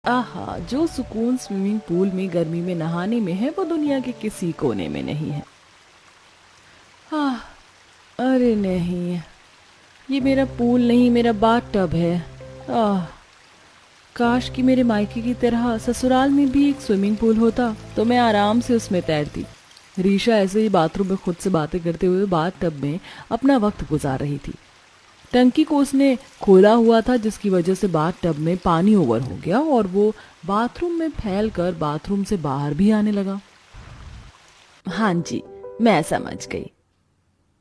आहा, जो सुकून स्विमिंग पूल में गर्मी में नहाने में है वो दुनिया के किसी कोने में नहीं है। आह, अरे नहीं, ये मेरा पूल नहीं, मेरा बाथ टब है। आह, काश कि मेरे मायके की तरह ससुराल में भी एक स्विमिंग पूल होता तो मैं आराम से उसमें तैरती। रीशा ऐसे ही बाथरूम में खुद से बातें करते हुए बाथ टब में अपना वक्त गुजार रही थी। टंकी को उसने खोला हुआ था, जिसकी वजह से बाथ टब में पानी ओवर हो गया और वो बाथरूम में फैलकर बाथरूम से बाहर भी आने लगा। हाँ जी, मैं समझ गई।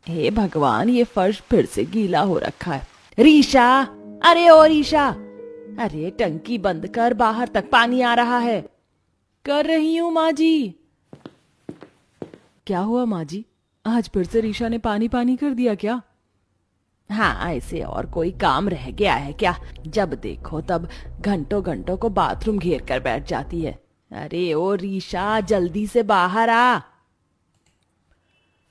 हे भगवान, ये फर्श फिर से गीला हो रखा है। रीशा, अरे ओ रीशा, अरे टंकी बंद कर, बाहर तक पानी आ रहा है। कर रही हूँ माँ जी। क्या हुआ माँ जी, आज फिर से रीशा ने पानी पानी कर दिया क्या? हाँ, ऐसे और कोई काम रह गया है क्या? जब देखो तब घंटों घंटों को बाथरूम घेर कर बैठ जाती है। अरे ओ रीशा, जल्दी से बाहर आ।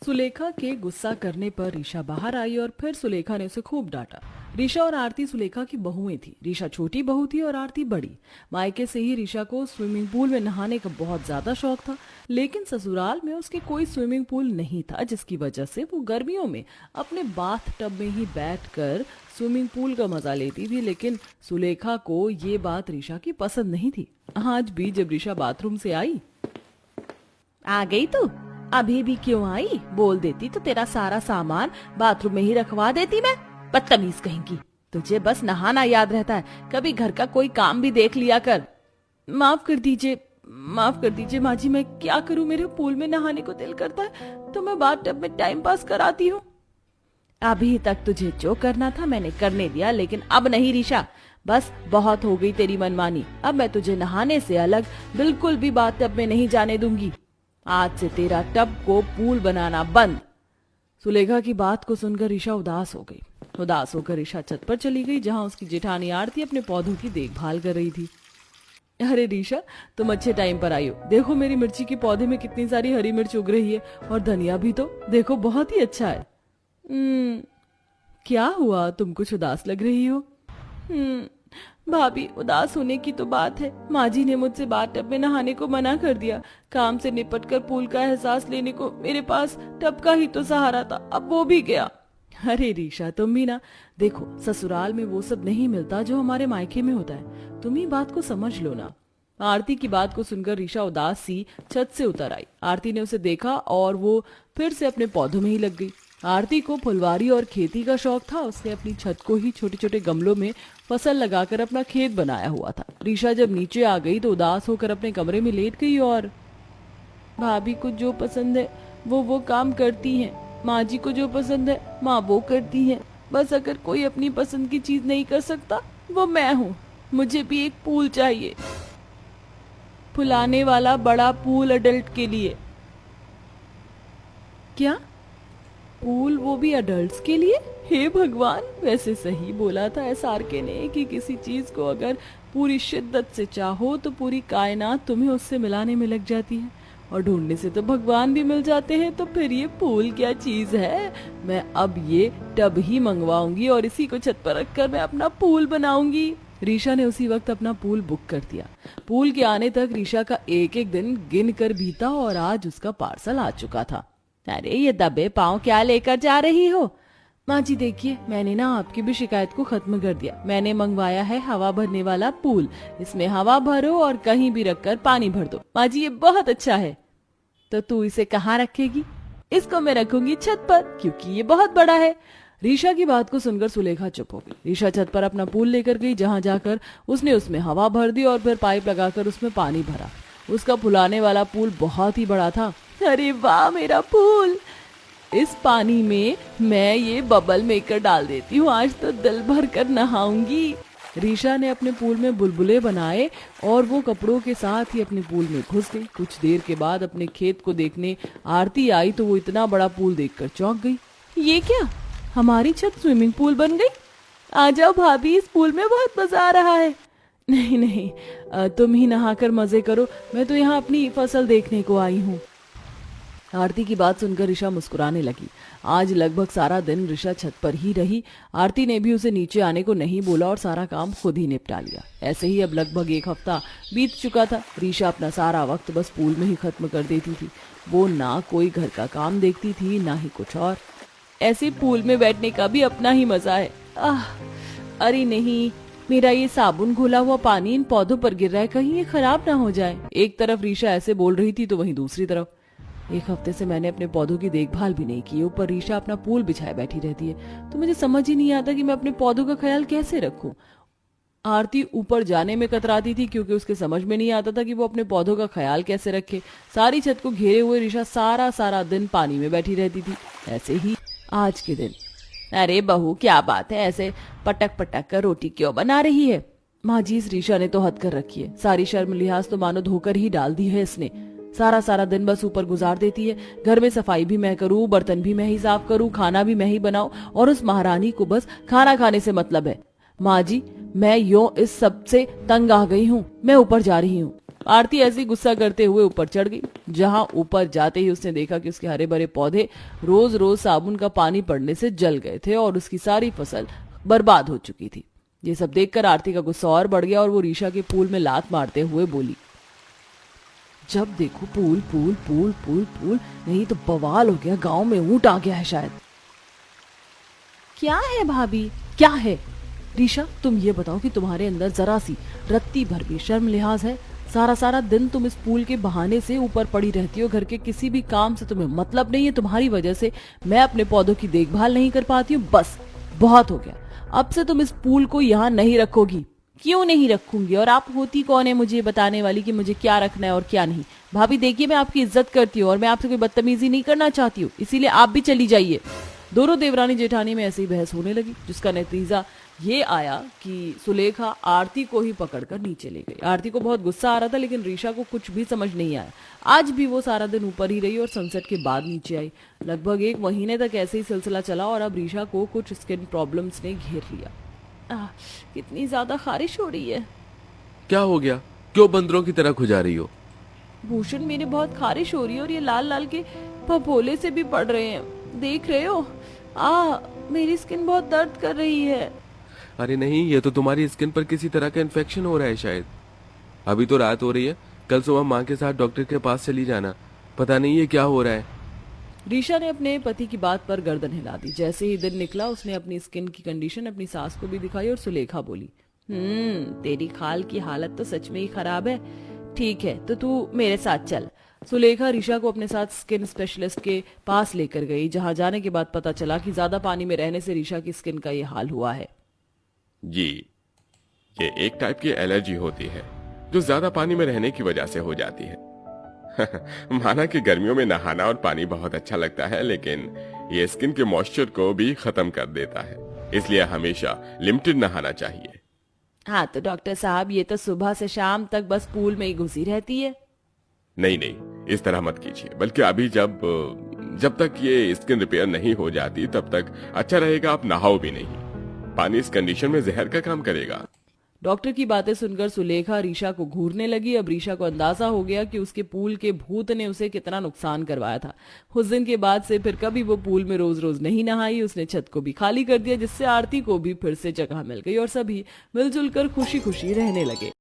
सुलेखा के गुस्सा करने पर रीशा बाहर आई और फिर सुलेखा ने उसे खूब डांटा। रीशा और आरती सुलेखा की बहुएं थी। रीशा छोटी बहू थी और आरती बड़ी। मायके से ही रीशा को स्विमिंग पूल में नहाने का बहुत ज्यादा शौक था, लेकिन ससुराल में उसके कोई स्विमिंग पूल नहीं था, जिसकी वजह से वो गर्मियों में अपने बाथ टब में ही बैठकर स्विमिंग पूल का मजा लेती थी। लेकिन सुलेखा को ये बात रीशा की पसंद नहीं थी। आज भी जब रीशा बाथरूम से आई, आ गई तू? अभी भी क्यों आई? बोल देती तो तेरा सारा सामान बाथरूम में ही रखवा देती मैं। बदतमीज कहेंगी, तुझे बस नहाना याद रहता है, कभी घर का कोई काम भी देख लिया कर। माफ कर दीजिए, माफ कर दीजिए माँ जी, मैं क्या करूँ, मेरे पूल में नहाने को दिल करता है तो मैं बाथ टब में टाइम पास कराती हूँ। अभी तक तुझे जो करना था मैंने करने दिया, लेकिन अब नहीं रीशा, बस बहुत हो गई तेरी मनमानी। अब मैं तुझे नहाने से अलग बिल्कुल भी बाथ टब में नहीं जाने दूंगी। आज से तेरा टब को पूल बनाना बंद। सुलेखा की बात को सुनकर रीशा उदास हो गई। उदास होकर रीशा छत पर चली गई, जहां उसकी जेठानी आरती अपने पौधों की देखभाल कर रही थी। अरे रीशा, तुम अच्छे टाइम पर आई हो। देखो मेरी मिर्ची के पौधे में कितनी सारी हरी मिर्च उग रही है, और धनिया भी तो देखो बहुत ही अच्छा है। क्या हुआ, तुम कुछ उदास लग रही हो? भाभी, उदास होने की तो बात है, माँ जी ने मुझसे बाथ टब में नहाने को मना कर दिया। काम से निपट कर पूल का एहसास लेने को मेरे पास टब का ही तो सहारा था, अब वो भी गया। अरे रीशा, तुम भी ना, देखो ससुराल में वो सब नहीं मिलता जो हमारे मायके में होता है, तुम ही बात को समझ लो ना। आरती की बात को सुनकर रीशा उदास सी छत से उतर आई। आरती ने उसे देखा और वो फिर से अपने पौधों में ही लग गई। आरती को फुलवारी और खेती का शौक था। उसने अपनी छत को ही छोटे छोटे गमलों में फसल लगाकर अपना खेत बनाया हुआ था। रीशा जब नीचे आ गई तो उदास होकर अपने कमरे में लेट गई और भाभी को जो पसंद है वो काम करती हैं, माँ जी को जो पसंद है माँ वो करती हैं। बस अगर कोई अपनी पसंद की चीज नहीं कर सकता वो मैं हूँ। मुझे भी एक पूल चाहिए, फुलाने वाला बड़ा पूल अडल्ट के लिए। क्या पूल, वो भी अडल्ट्स के लिए? हे भगवान, वैसे सही बोला था एसआरके ने कि किसी चीज को अगर पूरी शिद्दत से चाहो तो पूरी कायनात तुम्हें उससे मिलाने में लग जाती है, और ढूंढने से तो भगवान भी मिल जाते हैं। तो फिर ये पूल क्या चीज है? मैं अब ये टब ही मंगवाऊंगी और इसी को छत पर रखकर मैं अपना पूल बनाऊंगी। रीशा ने उसी वक्त अपना पूल बुक कर दिया। पूल के आने तक रीशा का एक एक दिन गिन कर बीता और आज उसका पार्सल आ चुका था। अरे ये दबे पाँव क्या लेकर जा रही हो? माँ जी देखिए, मैंने ना आपकी भी शिकायत को खत्म कर दिया। मैंने मंगवाया है हवा भरने वाला पूल। इसमें हवा भरो और कहीं भी रखकर पानी भर दो। माँ जी ये बहुत अच्छा है। तो तू इसे कहाँ रखेगी? इसको मैं रखूंगी छत पर, क्योंकि ये बहुत बड़ा है। रीशा की बात को सुनकर सुलेखा चुप हो गई। रीशा छत पर अपना पूल लेकर गई, जहाँ जाकर उसने उसमें हवा भर दी और फिर पाइप लगाकर उसमें पानी भरा। उसका फुलाने वाला पूल बहुत ही बड़ा था। अरे वाह, मेरा पूल! इस पानी में मैं ये बबल मेकर डाल देती हूँ, आज तो दिल भर कर नहाऊंगी। रीशा ने अपने पूल में बुलबुले बनाए और वो कपड़ों के साथ ही अपने पूल में घुस गई। कुछ देर के बाद अपने खेत को देखने आरती आई तो वो इतना बड़ा पूल देखकर चौंक गई। ये क्या, हमारी छत स्विमिंग पूल बन गई? आ जाओ भाभी, इस पूल में बहुत मजा आ रहा है। नहीं नहीं, तुम ही नहाकर मजे करो, मैं तो यहाँ अपनी फसल देखने को आई हूँ। आरती की बात सुनकर ऋषा मुस्कुराने लगी। आज लगभग सारा दिन ऋषा छत पर ही रही। आरती ने भी उसे नीचे आने को नहीं बोला और सारा काम खुद ही निपटा लिया। ऐसे ही अब लगभग एक हफ्ता बीत चुका था। ऋषा अपना सारा वक्त बस पूल में ही खत्म कर देती थी। वो ना कोई घर का काम देखती थी ना ही कुछ और। ऐसे पूल में बैठने का भी अपना ही मजा है। अरे नहीं, मेरा ये साबुन घोला हुआ पानी इन पौधों पर गिर रहा है, कहीं ये खराब ना हो जाए। एक तरफ ऋषा ऐसे बोल रही थी तो वहीं दूसरी तरफ, एक हफ्ते से मैंने अपने पौधों की देखभाल भी नहीं की। ऊपर ऋषा अपना पूल बिछाए बैठी रहती है, तो मुझे समझ ही नहीं आता कि मैं अपने पौधों का ख्याल कैसे रखूं। आरती ऊपर जाने में कतराती थी क्योंकि उसके समझ में नहीं आता था कि वो अपने पौधों का ख्याल कैसे रखे। सारी छत को घेरे हुए ऋषा सारा दिन पानी में बैठी रहती थी। ऐसे ही आज के दिन। अरे बहू, क्या बात है, ऐसे पटक पटक कर रोटी क्यों बना रही है? माँ जी, इस ऋषा ने तो हद कर रखी है। सारी शर्म लिहाज तो मानो धोकर ही डाल दी है इसने। सारा दिन बस ऊपर गुजार देती है। घर में सफाई भी मैं करूं, बर्तन भी मैं ही साफ करूं, खाना भी मैं ही बनाऊं, और उस महारानी को बस खाना खाने से मतलब है। माँ जी, मैं यो इस सब से तंग आ गई हूँ, मैं ऊपर जा रही हूँ। आरती ऐसी गुस्सा करते हुए ऊपर चढ़ गई। जहां ऊपर जाते ही उसने देखा कि उसके हरे भरे पौधे रोज रोज साबुन का पानी पड़ने से जल गए थे और उसकी सारी फसल बर्बाद हो चुकी थी। ये सब देखकर आरती का गुस्सा और बढ़ गया और वो ऋषा के पूल में लात मारते हुए बोली, जब देखो pool pool pool pool pool, नहीं तो बवाल हो गया, गांव में ऊंट आ गया है शायद। क्या है भाभी, क्या है? ऋषा, तुम ये बताओ कि तुम्हारे अंदर जरा सी रत्ती भर भी शर्म लिहाज है? सारा दिन तुम इस पूल के बहाने से ऊपर पड़ी रहती हो। घर के किसी भी काम से तुम्हें मतलब नहीं है। तुम्हारी वजह से मैं अपने पौधों की देखभाल नहीं कर पाती हूँ। बस बहुत हो गया। अब से तुम इस पूल को यहाँ नहीं रखोगी। क्यों नहीं रखूंगी? और आप होती कौन है मुझे बताने वाली कि मुझे क्या रखना है और क्या नहीं? भाभी देखिए, मैं आपकी इज्जत करती हूँ और मैं आपसे कोई बदतमीजी नहीं करना चाहती हूँ, इसीलिए आप भी चली जाइए। दोनों देवरानी जेठानी में ऐसी ही बहस होने लगी, जिसका नतीजा ये आया कि सुलेखा आरती को ही पकड़कर नीचे ले गई। आरती को बहुत गुस्सा आ रहा था, लेकिन ऋषा को कुछ भी समझ नहीं आया। आज भी वो सारा दिन ऊपर ही रही और सनसेट के बाद नीचे आई। लगभग 1 महीने तक ऐसे ही सिलसिला चला और अब ऋषा को कुछ स्किन प्रॉब्लम्स ने घेर लिया। कितनी ज्यादा खारिश हो रही है। क्या हो गया? क्यों बंदरों की तरह खुजा रही हो? भूषण, मेरे बहुत खारिश हो रही है और ये लाल लाल के फफोले से भी पड़ रहे हैं, देख रहे हो? मेरी स्किन बहुत दर्द कर रही है। अरे नहीं, ये तो तुम्हारी स्किन पर किसी तरह का इन्फेक्शन हो रहा है शायद। अभी तो रात हो रही है, कल सुबह माँ के साथ डॉक्टर के पास चली जाना। पता नहीं ये क्या हो रहा है। ऋषा ने अपने पति की बात पर गर्दन हिला दी। जैसे ही दिन निकला, उसने अपनी स्किन की कंडीशन अपनी सास को भी दिखाई और सुलेखा बोली, तेरी खाल की हालत तो सच में ही खराब है। ठीक है, तो तू मेरे साथ चल। सुलेखा ऋषा को अपने साथ स्किन स्पेशलिस्ट के पास लेकर गई, जहां जाने के बाद पता चला कि ज्यादा पानी में रहने से ऋषा की स्किन का ये हाल हुआ है। जी, ये एक टाइप की एलर्जी होती है जो ज्यादा पानी में रहने की वजह से हो जाती है। माना कि गर्मियों में नहाना और पानी बहुत अच्छा लगता है, लेकिन ये स्किन के मॉइस्चर को भी खत्म कर देता है, इसलिए हमेशा लिमिटेड नहाना चाहिए। हाँ तो डॉक्टर साहब, ये तो सुबह से शाम तक बस पूल में ही घुसी रहती है। नहीं, इस तरह मत कीजिए, बल्कि अभी जब तक ये स्किन रिपेयर नहीं हो जाती तब तक अच्छा रहेगा आप नहाओ भी नहीं। पानी इस कंडीशन में जहर का काम करेगा। डॉक्टर की बातें सुनकर सुलेखा ऋषा को घूरने लगी। अब ऋषा को अंदाजा हो गया कि उसके पूल के भूत ने उसे कितना नुकसान करवाया था। उस दिन के बाद से फिर कभी वो पूल में रोज रोज नहीं नहाई। उसने छत को भी खाली कर दिया, जिससे आरती को भी फिर से जगह मिल गई और सभी मिलजुल कर खुशी खुशी रहने लगे।